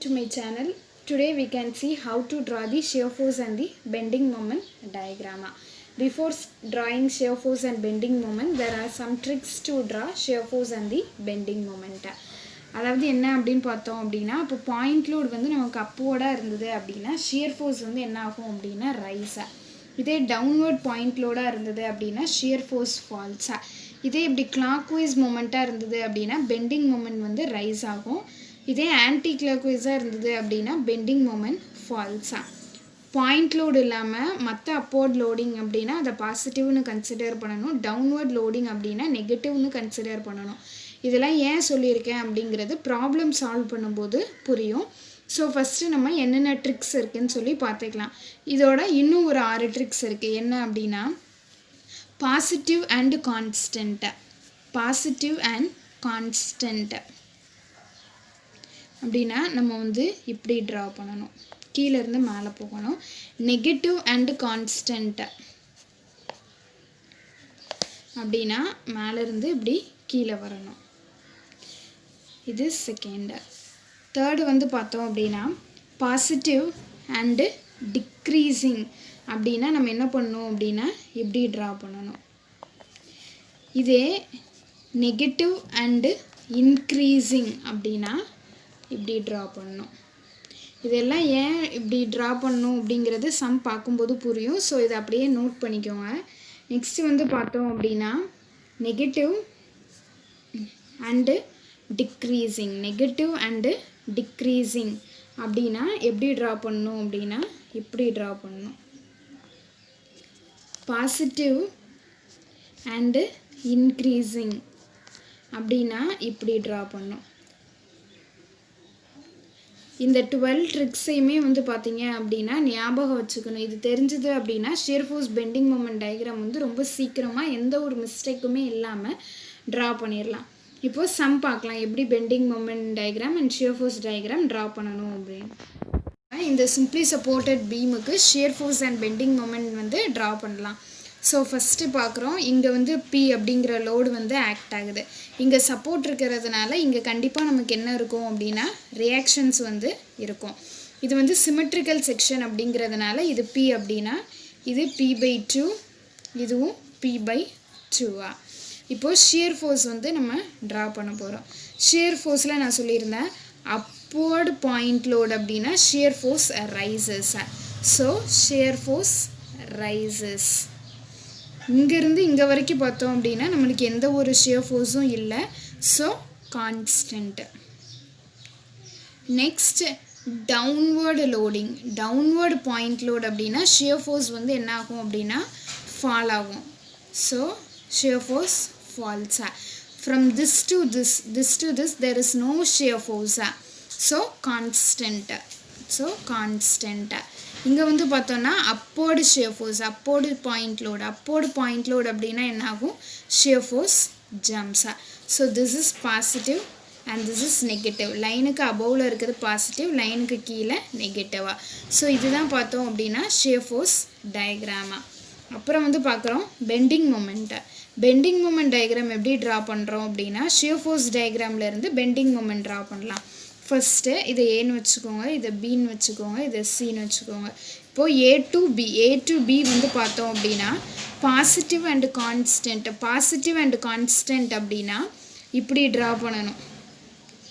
to my channel. Today we can see how to draw the shear force and the bending moment diagram. Before drawing shear force and bending moment, there are some tricks to draw shear force and the bending moment. அதாவது என்ன அப்படின்னு பார்த்தோம் அப்படின்னா, இப்போ point load வந்து நமக்கு அப்போர்டாக இருந்தது அப்படின்னா ஷியர் ஃபோர்ஸ் வந்து என்ன ஆகும் அப்படின்னா ரைஸாக, இதே டவுன்வர்ட் பாயிண்ட் லோடாக இருந்தது அப்படின்னா ஷியர் ஃபோர்ஸ் ஃபால்ஸாக, இதே இப்படி கிளாக் வைஸ் மூமெண்ட்டாக இருந்தது அப்படின்னா பெண்டிங் மூமெண்ட் வந்து ரைஸ் ஆகும், இதே ஆன்டி கிளாக் வைஸாக இருந்தது அப்படின்னா பெண்டிங் மூமெண்ட் ஃபால்ஸாக. பாயிண்ட் லோடு இல்லாமல் மற்ற அப்போர்ட் லோடிங் அப்படின்னா அதை பாசிட்டிவ்னு கன்சிடர் பண்ணணும், டவுன்வர்ட் லோடிங் அப்படின்னா நெகட்டிவ்னு கன்சிடர் பண்ணணும். இதெல்லாம் ஏன் சொல்லியிருக்கேன் அப்படிங்கிறது ப்ராப்ளம் சால்வ் பண்ணும்போது புரியும். ஸோ ஃபஸ்ட்டு நம்ம என்னென்ன ட்ரிக்ஸ் இருக்குதுன்னு சொல்லி பார்த்துக்கலாம். இதோட இன்னும் ஒரு 6 ட்ரிக்ஸ் இருக்குது. என்ன அப்படின்னா positive and constant, positive and constant அப்படின்னா நம்ம வந்து இப்படி ட்ரா பண்ணணும், கீழேருந்து மேலே போகணும். நெகட்டிவ் அண்ட் கான்ஸ்டன்ட் அப்படின்னா மேலேருந்து இப்படி கீழே வரணும். இது செகண்டு. தேர்டு வந்து பார்த்தோம் அப்படின்னா பாசிட்டிவ் அண்டு டிக்ரீஸிங் அப்படின்னா நம்ம என்ன பண்ணணும் அப்படின்னா இப்படி ட்ரா பண்ணணும். இதே நெகட்டிவ் அண்டு இன்க்ரீஸிங் அப்படின்னா இப்படி ட்ரா பண்ணணும். இதெல்லாம் ஏன் இப்படி ட்ரா பண்ணணும் அப்படிங்கிறது சம் பார்க்கும்போது புரியும். ஸோ இதை அப்படியே நோட் பண்ணிக்கோங்க. நெக்ஸ்ட்டு வந்து பார்த்தோம் அப்படின்னா negative and decreasing, negative and decreasing அப்படின்னா எப்படி ட்ரா பண்ணணும் அப்படின்னா இப்படி ட்ரா பண்ணணும். பாசிட்டிவ் அண்டு இன்க்ரீஸிங் அப்படின்னா இப்படி ட்ரா பண்ணணும். இந்த 12 ட்ரிக்ஸையுமே வந்து பார்த்தீங்க அப்படின்னா ஞாபகம் வச்சுக்கணும். இது தெரிஞ்சது அப்படின்னா shear force bending moment diagram வந்து ரொம்ப சீக்கிரமாக எந்த ஒரு மிஸ்டேக்குமே இல்லாமல் ட்ரா பண்ணிடலாம். இப்போது சம் பார்க்கலாம், எப்படி bending moment diagram and shear force diagram draw பண்ணணும் அப்படின்னு. இந்த சிம்பிளி சப்போர்ட்டட் பீமுக்கு shear force and bending moment வந்து ட்ரா பண்ணலாம். ஸோ ஃபஸ்ட்டு பார்க்குறோம், இங்கே வந்து P அப்படிங்கிற லோடு வந்து ஆக்ட் ஆகுது. இங்கே சப்போர்ட் இருக்கிறதுனால இங்கே கண்டிப்பாக நமக்கு என்ன இருக்கும் அப்படின்னா ரியாக்ஷன்ஸ் வந்து இருக்கும். இது வந்து சிமெட்ரிக்கல் செக்ஷன் அப்படிங்கிறதுனால இது P அப்படின்னா இது P/2, இதுவும் P/2. இப்போது ஷியர் ஃபோர்ஸ் வந்து நம்ம ட்ரா பண்ண போகிறோம். ஷியர் ஃபோர்ஸில் நான் சொல்லியிருந்தேன் அப்போர்டு பாயிண்ட் லோடு அப்படின்னா shear force rises. So shear force rises. இங்கேருந்து இங்கே வரைக்கும் பார்த்தோம் அப்படின்னா நம்மளுக்கு எந்த ஒரு ஷியர் ஃபோர்ஸும் இல்லை. So constant. Next downward loading, downward point load அப்படின்னா ஷியர் ஃபோர்ஸ் வந்து என்ன ஆகும் அப்படின்னா ஃபால் ஆகும். So shear force falls. From this to this, this to this, there is no shear force. So constant. So constant. இங்கே வந்து பார்த்தோன்னா அப்போர்டு shear force, அப்போர்டு point load, அப்போர்டு point load அப்படின்னா என்ன ஆகும் shear force jumps. So this is positive and this is negative. லைனுக்கு அபோவில் இருக்கிறது positive, லைனுக்கு கீழே நெகட்டிவாக. ஸோ இதுதான் பார்த்தோம் அப்படின்னா shear force டயக்ராமா. அப்புறம் வந்து பார்க்குறோம் bending moment. Bending moment diagram எப்படி ட்ரா பண்ணுறோம் அப்படின்னா ஷியர் ஃபோர்ஸ் டயக்ராம்லேருந்து பெண்டிங் மூமெண்ட் ட்ரா பண்ணலாம். ஃபஸ்ட்டு இதை ஏன்னு வச்சுக்கோங்க, இதை பின்னு வச்சுக்கோங்க, இதை சின்னு வச்சுக்கோங்க. இப்போது A to B வந்து பார்த்தோம் அப்படின்னா positive and constant, positive and constant அப்படின்னா இப்படி ட்ரா பண்ணணும்.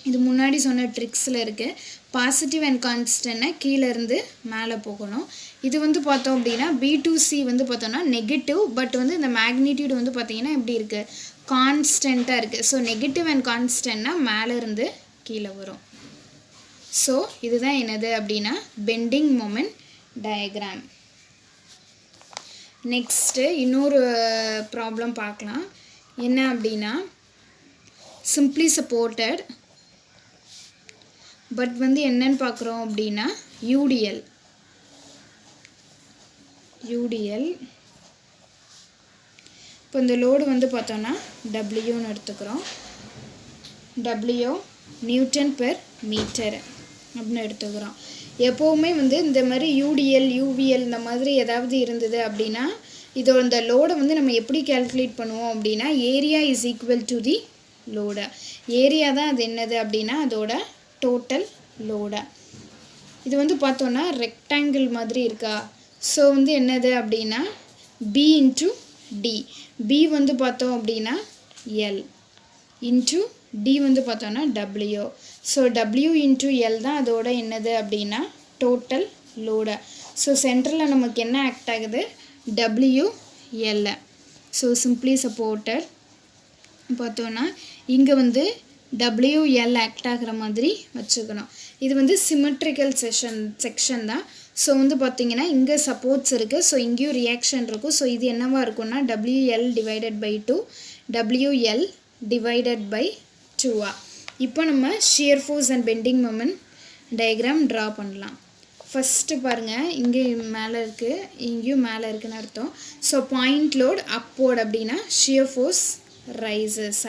இது முன்னாடி சொன்ன ட்ரிக்ஸில் இருக்குது. பாசிட்டிவ் அண்ட் கான்ஸ்டன்ட்னா கீழேருந்து மேலே போகணும். இது வந்து பார்த்தோம் அப்படின்னா B to C வந்து பார்த்தோன்னா நெகட்டிவ், பட் வந்து இந்த மேக்னிடியூட் வந்து பார்த்திங்கன்னா எப்படி இருக்குது கான்ஸ்டண்ட்டாக இருக்குது. ஸோ நெகட்டிவ் அண்ட் கான்ஸ்டன்ட்னா மேலேருந்து கீழே வரும். ஸோ இதுதான் என்னது அப்படின்னா பெண்டிங் மூமெண்ட் டயக்ராம். நெக்ஸ்ட்டு இன்னொரு ப்ராப்ளம் பார்க்கலாம். என்ன அப்படின்னா சிம்பிளி சப்போர்ட்டட் பட் வந்து என்னன்னு பார்க்குறோம் அப்படின்னா யூடிஎல். இப்போ இந்த லோடு வந்து பார்த்தோன்னா டபிள்யூன்னு எடுத்துக்கிறோம். டபிள்யூ நியூட்டன் பெர் மீட்டர் அப்படின்னு எடுத்துக்கிறோம். எப்போவுமே வந்து இந்த மாதிரி யூடிஎல் யூவிஎல் இந்த மாதிரி ஏதாவது இருந்தது அப்படின்னா இதோட இந்த லோடை வந்து நம்ம எப்படி கால்குலேட் பண்ணுவோம் அப்படின்னா area is equal to the load. Area தான் அது என்னது அப்படின்னா அதோட டோட்டல் லோடு. இது வந்து பார்த்தோன்னா ரெக்டாங்கிள் மாதிரி இருக்கா. ஸோ வந்து என்னது அப்படின்னா பி இன்ட்டு டி. பி வந்து பார்த்தோம் அப்படின்னா எல் இன்ட்டு டி வந்து பார்த்தோன்னா W. So W into L தான் அதோட என்னது அப்படின்னா டோட்டல் லோடு. ஸோ சென்டரில் நமக்கு என்ன ஆக்ட் ஆகுது, W L. So simply supported பார்த்தோன்னா இங்கே வந்து டபிள்யூஎல் ஆக்ட் ஆகிற மாதிரி வச்சுக்கணும். இது வந்து சிமெட்ரிக்கல் செக்ஷன் தான். ஸோ வந்து பார்த்திங்கன்னா இங்கே சப்போர்ட்ஸ் இருக்குது. ஸோ இங்கேயும் ரியாக்ஷன் இருக்கும். ஸோ இது என்னவா இருக்கும்னா WL divided by 2 WL divided by 2. இப்போ நம்ம shear force and bending moment diagram draw பண்ணலாம். ஃபஸ்ட்டு பாருங்கள், இங்கே மேலே இருக்குது, இங்கேயும் மேலே இருக்குதுன்னு அர்த்தம். ஸோ பாயிண்ட் லோட் அப்போர்ட் அப்படின்னா shear force rises.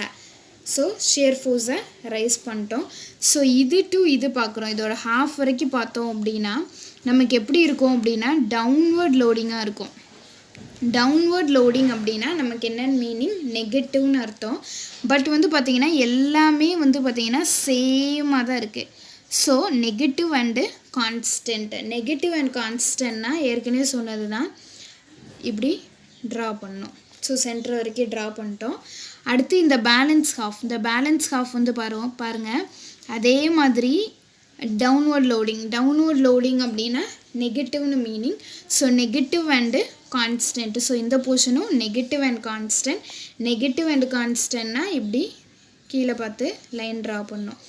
So shear ஃபோர்ஸை ரைஸ் பண்ணிட்டோம். ஸோ இது டு இது பார்க்குறோம். இதோட ஹாஃப் வரைக்கும் பார்த்தோம் அப்படின்னா நமக்கு எப்படி இருக்கும் அப்படின்னா டவுன்வர்ட் லோடிங்காக இருக்கும். டவுன்வர்ட் லோடிங் அப்படின்னா நமக்கு என்னென்னு மீனிங், நெகட்டிவ்னு அர்த்தம். பட் வந்து பார்த்திங்கன்னா எல்லாமே வந்து பார்த்திங்கன்னா சேமாக தான் இருக்குது. So negative and constant. Negative and கான்ஸ்டன்ட்னா ஏற்கனவே சொன்னது தான், இப்படி ட்ரா பண்ணோம். ஸோ சென்டர் வரைக்கும் ட்ரா பண்ணிட்டோம். அடுத்து இந்த பேலன்ஸ் ஹாஃப். இந்த பேலன்ஸ் ஹாஃப் வந்து பாருங்கள் அதே மாதிரி டவுன்வர்ட் லோடிங். டவுன்வர்ட் லோடிங் அப்படின்னா நெகட்டிவ்னு meaning. So negative and constant. So இந்த போர்ஷனும் negative and constant. Negative and கான்ஸ்டன்ட்னா இப்படி கீழே பார்த்து லைன் ட்ரா பண்ணோம்.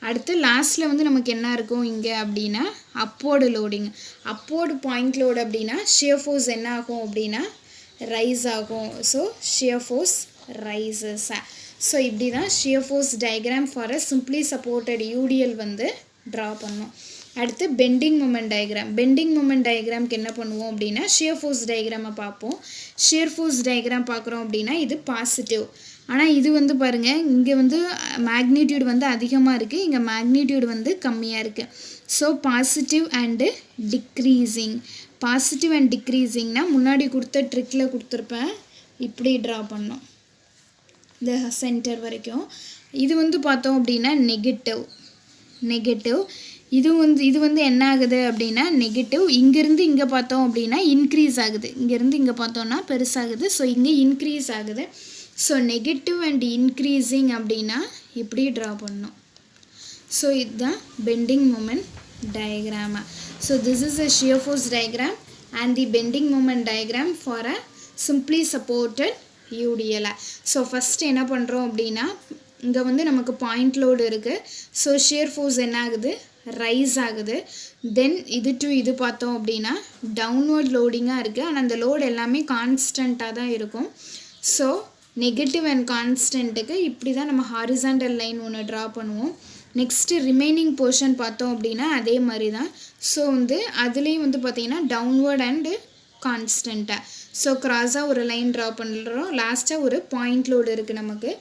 அடுத்து லாஸ்ட்டில் வந்து நமக்கு என்ன இருக்கும் இங்கே அப்படின்னா upward loading. Upward point load அப்படின்னா ஷியர் ஃபோர்ஸ் என்ன ஆகும் அப்படின்னா ரைஸ் ஆகும். So shear force rises. So இப்படி தான் shear force diagram for a simply supported UDL வந்து ட்ரா பண்ணோம். அடுத்து bending moment diagram. Bending moment டயக்ராம்க்கு என்ன பண்ணுவோம் அப்படின்னா ஷியர் ஃபோர்ஸ் டயக்ராமை பார்ப்போம். ஷியர் ஃபோர்ஸ் டயக்ராம் பார்க்குறோம் அப்படின்னா இது பாசிட்டிவ். ஆனால் இது வந்து பாருங்கள், இங்கே வந்து மேக்னிடியூட் வந்து அதிகமாக இருக்குது, இங்கே மேக்னிடியூட் வந்து கம்மியாக இருக்குது. So positive and decreasing. Positive and டிக்ரீஸிங்னா முன்னாடி கொடுத்த ட்ரிக்கில் கொடுத்துருப்பேன், இப்படி ட்ரா பண்ணோம் இந்த சென்டர் வரைக்கும். இது வந்து பார்த்தோம் அப்படின்னா நெகட்டிவ். இது வந்து என்ன ஆகுது அப்படின்னா நெகட்டிவ். இங்கேருந்து இங்கே பார்த்தோம் அப்படின்னா இன்க்ரீஸ் ஆகுது. இங்கேருந்து இங்கே பார்த்தோன்னா பெருசாகுது. ஸோ இங்கே இன்க்ரீஸ் ஆகுது. ஸோ நெகட்டிவ் அண்ட் இன்க்ரீஸிங் அப்படின்னா இப்படி ட்ரா பண்ணோம். ஸோ இதுதான் bending moment diagram. So this is a shear force diagram and the bending moment diagram for a simply supported UDL. So first என்ன பண்ணுறோம் அப்படின்னா இங்கே வந்து நமக்கு பாயிண்ட் லோடு இருக்குது. ஸோ ஷியர் ஃபோர்ஸ் என்ன ஆகுது, ரைஸ் ஆகுது. தென் இது டு இது பார்த்தோம் அப்படின்னா டவுன்வர்ட் லோடிங்காக இருக்குது. ஆனால் அந்த லோடு எல்லாமே கான்ஸ்டண்ட்டாக தான் இருக்கும். ஸோ நெகட்டிவ் அண்ட் கான்ஸ்டன்ட்டுக்கு இப்படி தான் நம்ம ஹாரிசாண்டல் லைன் ஒன்று ட்ரா பண்ணுவோம். நெக்ஸ்ட்டு ரிமைனிங் போர்ஷன் பார்த்தோம் அப்படின்னா அதே மாதிரி தான். ஸோ வந்து அதுலேயும் வந்து பார்த்திங்கன்னா டவுன்வர்ட் அண்டு கான்ஸ்டண்ட்டாக. ஸோ க்ராஸாக ஒரு லைன் ட்ரா பண்ணுறோம். லாஸ்ட்டாக ஒரு பாயிண்ட் லோடு இருக்குது நமக்கு.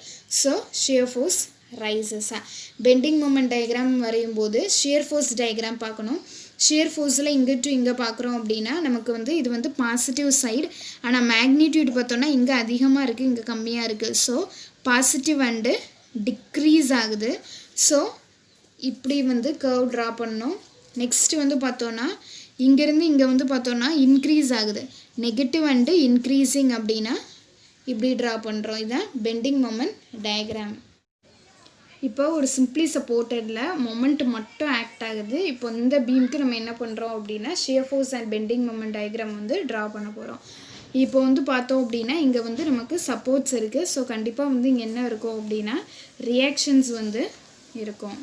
ஸோ ஷியர் ஃபோர்ஸ் ரைசஸாக. பெண்டிங் மொமெண்ட் டயக்ராம் வரையும் போது ஷியர் ஃபோர்ஸ் டயக்ராம் பார்க்கணும். ஷியர் ஃபோர்ஸில் இங்கே டு இங்கே பார்க்குறோம் அப்படின்னா நமக்கு வந்து இது வந்து பாசிட்டிவ் சைடு. ஆனால் மேக்னிடியூட் பார்த்தோன்னா இங்கே அதிகமாக இருக்குது, இங்கே கம்மியாக இருக்குது. ஸோ பாசிட்டிவ் அண்டு டிக்ரீஸ் ஆகுது. ஸோ இப்படி வந்து கர்வ் ட்ரா பண்ணோம். நெக்ஸ்ட்டு வந்து பார்த்தோன்னா இங்கேருந்து இங்கே வந்து பார்த்தோன்னா இன்க்ரீஸ் ஆகுது. நெகட்டிவ் அண்டு இன்க்ரீஸிங் அப்படின்னா இப்படி ட்ரா பண்ணுறோம். இதுதான் பெண்டிங் மொமெண்ட் டயக்ராம். இப்போ ஒரு சிம்பிளி சப்போர்ட்டடில் மொமெண்ட் மட்டும் ஆக்ட் ஆகுது. இப்போ இந்த பீமுக்கு நம்ம என்ன பண்ணுறோம் அப்படின்னா shear force and bending moment diagram வந்து ட்ரா பண்ண போகிறோம். இப்போ வந்து பார்த்தோம் அப்படின்னா இங்கே வந்து நமக்கு சப்போர்ட்ஸ் இருக்குது. ஸோ கண்டிப்பாக வந்து இங்கே என்ன இருக்கும் அப்படின்னா ரியாக்ஷன்ஸ் வந்து இருக்கும்.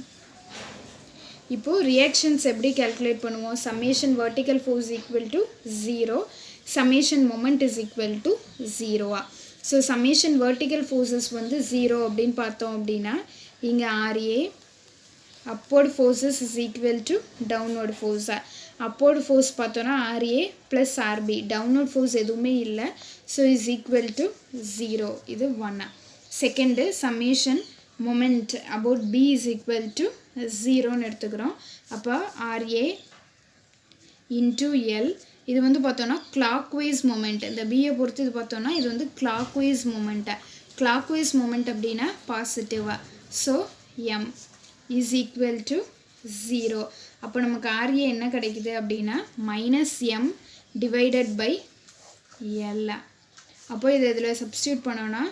இப்போது ரியாக்ஷன்ஸ் எப்படி கேல்குலேட் பண்ணுவோம், summation vertical force equal to 0, summation moment is equal to 0. So summation vertical forces வந்து 0 அப்படின்னு பார்த்தோம் அப்படின்னா இங்கே RA upward forces is equal to downward force. upward force பார்த்தோன்னா RA plus RB, downward force எதுவுமே இல்லை. So is equal to 0. இது 1. Second summation moment about B is equal to 0ன்னு எடுத்துக்கிறோம். அப்போ RA into L. இது வந்து பார்த்தோன்னா clockwise moment. இந்த Bயை பொறுத்து இது பார்த்தோன்னா இது வந்து clockwise moment. clockwise moment அப்படின்னா பாசிட்டிவாக. So M is equal to 0. அப்போ நமக்கு RA என்ன கிடைக்குது அப்படின்னா -m divided by L. அப்போ இதை இதில் சப்ஸ்டியூட் பண்ணோன்னா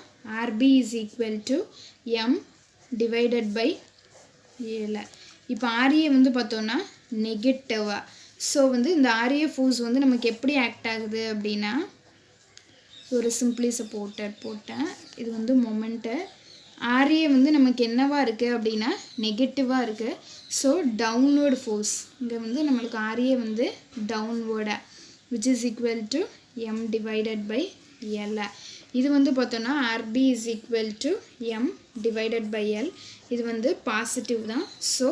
RB is equal to m divided by L. இப்போ RA வந்து பார்த்தோன்னா நெகட்டிவா. ஸோ வந்து இந்த RA ஃபோர்ஸ் வந்து நமக்கு எப்படி ஆக்ட் ஆகுது அப்படின்னா, ஒரு சிம்பிளி சப்போர்ட்டட் போட்டேன். இது வந்து மொமெண்ட்டு. RA வந்து நமக்கு என்னவா இருக்குது அப்படின்னா நெகட்டிவாக இருக்குது. ஸோ டவுன்வர்டு ஃபோர்ஸ் இங்கே வந்து நம்மளுக்கு RA வந்து டவுன்வர்டாக which is equal to m divided by L. இது வந்து பார்த்தோன்னா RB is equal to m divided by L. இது வந்து பாசிட்டிவ் தான். So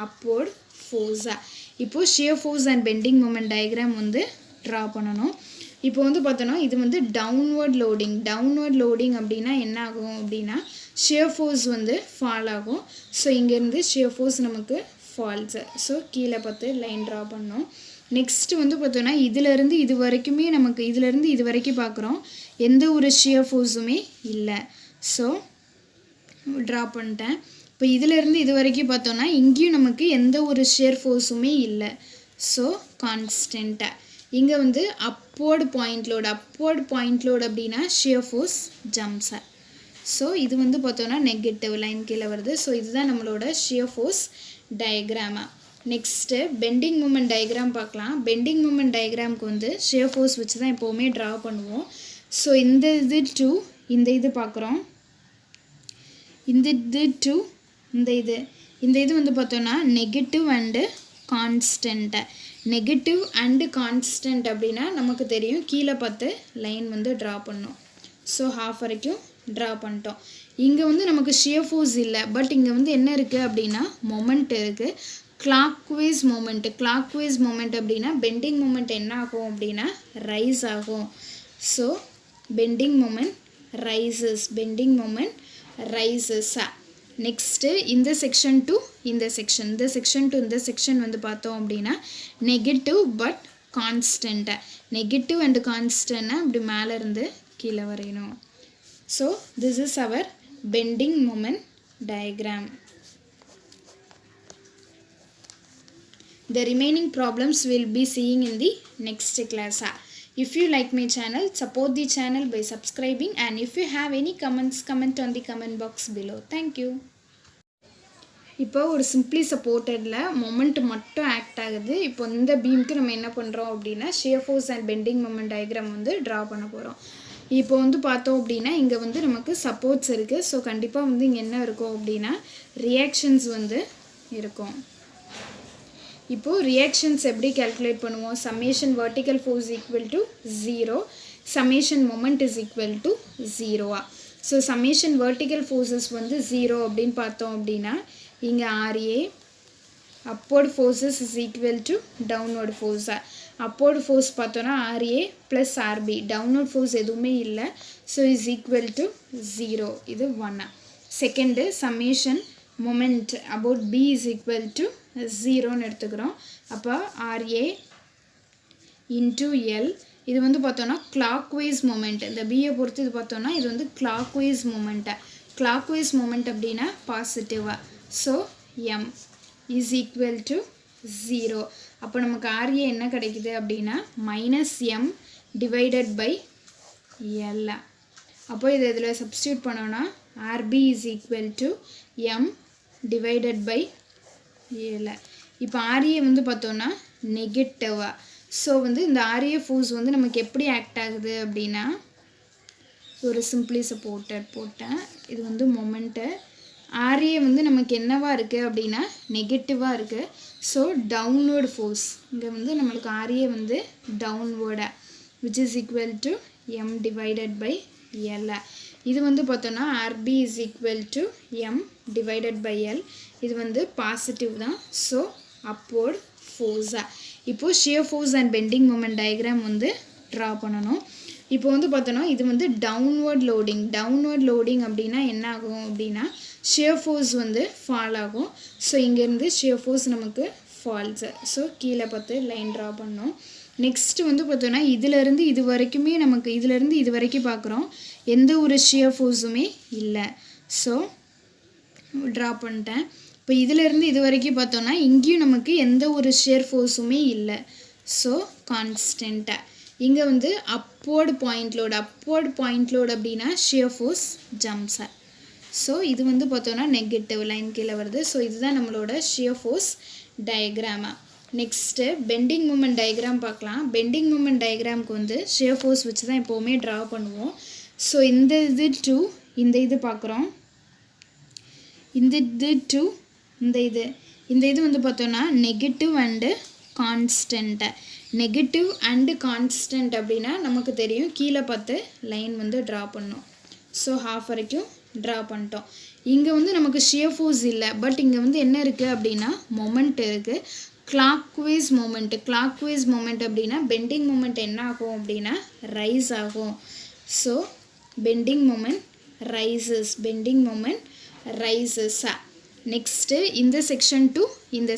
upward ஃபோர்ஸா. இப்போது shear force and bending moment diagram வந்து ட்ரா பண்ணணும். இப்போ வந்து பார்த்தோன்னா இது வந்து டவுன்வர்ட் லோடிங் அப்படின்னா என்ன ஆகும் அப்படின்னா shear force வந்து ஃபால் ஆகும். ஸோ இங்கேருந்து shear force நமக்கு ஃபால்ஸு. ஸோ கீழே பார்த்து லைன் ட்ரா பண்ணோம். நெக்ஸ்ட்டு வந்து பார்த்தோன்னா இதிலேருந்து இது வரைக்குமே நமக்கு இதிலேருந்து இது வரைக்கும் பார்க்குறோம், எந்த ஒரு shear forceமே இல்லை. ஸோ ட்ரா பண்ணிட்டேன். இப்போ இதிலேருந்து இது வரைக்கும் பார்த்தோன்னா இங்கேயும் நமக்கு எந்த ஒரு shear forceமே இல்லை. ஸோ கான்ஸ்டண்ட்டாக இங்கே வந்து upward point load அப்படின்னா shear force jumps. ஸோ இது வந்து பார்த்தோன்னா நெகட்டிவ் லைன் கீழே வருது. ஸோ இதுதான் நம்மளோட shear force டயக்ராமா. நெக்ஸ்ட்டு பெண்டிங் மூமெண்ட் டயக்ராம் பார்க்கலாம். பெண்டிங் மூமெண்ட் டயக்ராமுக்கு வந்து shear force வச்சு தான் எப்போவுமே ட்ரா பண்ணுவோம். ஸோ இந்த இது டு இந்த இது பார்க்குறோம், இந்த இது டு இந்த இது வந்து பார்த்தோன்னா negative and constant. Negative and constant அப்படின்னா நமக்கு தெரியும், கீழே பார்த்து லைன் வந்து ட்ரா பண்ணோம். ஸோ ஹாஃப் வரைக்கும் ட்ரா பண்ணிட்டோம். இங்கே வந்து நமக்கு shear force இல்லை, பட் இங்கே வந்து என்ன இருக்குது அப்படின்னா மொமெண்ட் இருக்குது. கிளாக்வைஸ் மொமெண்ட் அப்படின்னா பெண்டிங் மொமெண்ட் என்ன ஆகும் அப்படின்னா ரைஸ் ஆகும். So bending moment rises. Next இந்த செக்ஷன் டு இந்த செக்ஷன் வந்து பார்த்தோம் அப்படின்னா negative but constant. Negative and கான்ஸ்டன்ட்னா இப்படி மேலே இருந்து கீழே வரையணும். So this is our bending moment diagram. The remaining problems will be seeing in the next class. If you like my channel, support the channel by subscribing, and if you have any comments, comment on the comment box below. Thank you. இப்போ ஒரு simply சப்போர்ட்டடில் moment மட்டும் act ஆகுது. இப்போ இந்த பீமுக்கு நம்ம என்ன பண்ணுறோம் அப்படின்னா shear force and bending moment diagram வந்து ட்ரா பண்ண போகிறோம். இப்போ வந்து பார்த்தோம் அப்படின்னா இங்கே வந்து நமக்கு சப்போர்ட்ஸ் இருக்குது. ஸோ கண்டிப்பாக வந்து இங்கே என்ன இருக்கும் அப்படின்னா ரியாக்ஷன்ஸ் வந்து இருக்கும். இப்போது ரியாக்ஷன்ஸ் எப்படி கேல்குலேட் பண்ணுவோம்? Summation vertical force equal to 0, summation moment is equal to 0. So summation vertical forces வந்து 0 அப்படின்னு பார்த்தோம் அப்படின்னா இங்கே RA upward forces is equal to downward force. upward force பார்த்தோன்னா RA plus RB, downward force எதுவுமே இல்லை. So is equal to 0. இது 1. Second summation moment about B is equal to 0ன்னு எடுத்துக்கிறோம். அப்போ RA into L. இது வந்து பார்த்தோன்னா clockwise moment. இந்த Bயை பொறுத்து இது பார்த்தோன்னா இது வந்து clockwise moment அப்படின்னா பாசிட்டிவாக. So M is equal to 0. அப்போ நமக்கு RA என்ன கிடைக்குது அப்படின்னா -m divided by L. அப்போ இதை இதில் சப்ஸ்டியூட் பண்ணோன்னா RB is equal to m divided by L. இப்போ RA வந்து பார்த்தோன்னா நெகட்டிவாக. ஸோ வந்து இந்த RA ஃபோர்ஸ் வந்து நமக்கு எப்படி ஆக்ட் ஆகுது அப்படின்னா, ஒரு சிம்பிளி சப்போர்ட்டட் போட்டேன். இது வந்து மொமெண்ட்டு. RA வந்து நமக்கு என்னவா இருக்குது அப்படின்னா நெகட்டிவாக இருக்குது. ஸோ டவுன்வர்டு ஃபோர்ஸ் இங்கே வந்து நம்மளுக்கு RA வந்து டவுன்வர்டாக which is equal to m divided by L. இது வந்து பார்த்தோன்னா RB is equal to m divided by L. இது வந்து பாசிட்டிவ் தான். So upward ஃபோர்ஸா. இப்போது shear force and bending moment diagram வந்து ட்ரா பண்ணணும். இப்போ வந்து பார்த்தோன்னா இது வந்து டவுன்வர்ட் லோடிங் அப்படின்னா என்ன ஆகும் அப்படின்னா shear force வந்து ஃபால் ஆகும். ஸோ இங்கேருந்து shear force நமக்கு ஃபால்ஸு. ஸோ கீழே பார்த்து லைன் ட்ரா பண்ணோம். நெக்ஸ்ட்டு வந்து பார்த்தோன்னா இதிலேருந்து இது வரைக்குமே நமக்கு இதிலேருந்து இது வரைக்கும் பார்க்குறோம், எந்த ஒரு shear forceமே இல்லை. ஸோ ட்ரா பண்ணிட்டேன். இப்போ இதிலிருந்து இது வரைக்கும் பார்த்தோன்னா இங்கேயும் நமக்கு எந்த ஒரு ஷியர் ஃபோர்ஸுமே இல்லை. ஸோ கான்ஸ்டண்ட்டாக இங்கே வந்து அப்வர்டு பாயிண்ட் லோடு அப்படின்னா ஷியர் ஃபோர்ஸ் ஜம்ப்ஸை. ஸோ இது வந்து பார்த்தோன்னா நெகட்டிவ் லைன் கீழே வருது. ஸோ இதுதான் நம்மளோட ஷியர் ஃபோர்ஸ் டயக்ராமா. நெக்ஸ்ட்டு பெண்டிங் மூமெண்ட் டயக்ராம் பார்க்கலாம். பெண்டிங் மூமெண்ட் டயக்ராமுக்கு வந்து ஷியர் ஃபோர்ஸ் வச்சு தான் எப்போவுமே ட்ரா பண்ணுவோம். ஸோ இந்த இது டு இந்த இது பார்க்குறோம், இந்த இது டு இந்த இது வந்து பார்த்தோன்னா negative and constant. Negative and constant அப்படின்னா நமக்கு தெரியும், கீழே பார்த்து லைன் வந்து ட்ரா பண்ணோம். ஸோ ஹாஃப் வரைக்கும் ட்ரா பண்ணிட்டோம். இங்கே வந்து நமக்கு ஷியர் ஃபோர்ஸ் இல்லை, பட் இங்கே வந்து என்ன இருக்குது அப்படின்னா மொமெண்ட் இருக்குது. கிளாக்வைஸ் மொமெண்ட் அப்படின்னா பெண்டிங் மொமெண்ட் என்ன ஆகும் அப்படின்னா ரைஸ் ஆகும். So bending moment rises. Next இந்த செக்ஷன் டு இந்த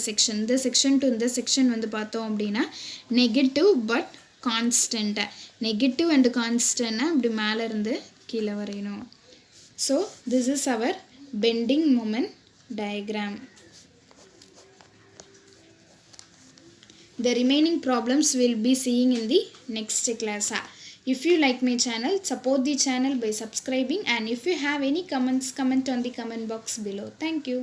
செக்ஷன் வந்து பார்த்தோம் அப்படின்னா நெகட்டிவ் பட் கான்ஸ்டன்ட்டை. நெகட்டிவ் அண்டு கான்ஸ்டன்ட்டை இப்படி மேலே இருந்து கீழே வரையணும். So this is our bending moment diagram. The remaining problems we'll be seeing in the next class. If you like my channel, support the channel by subscribing, and if you have any comments, comment on the comment box below. Thank you.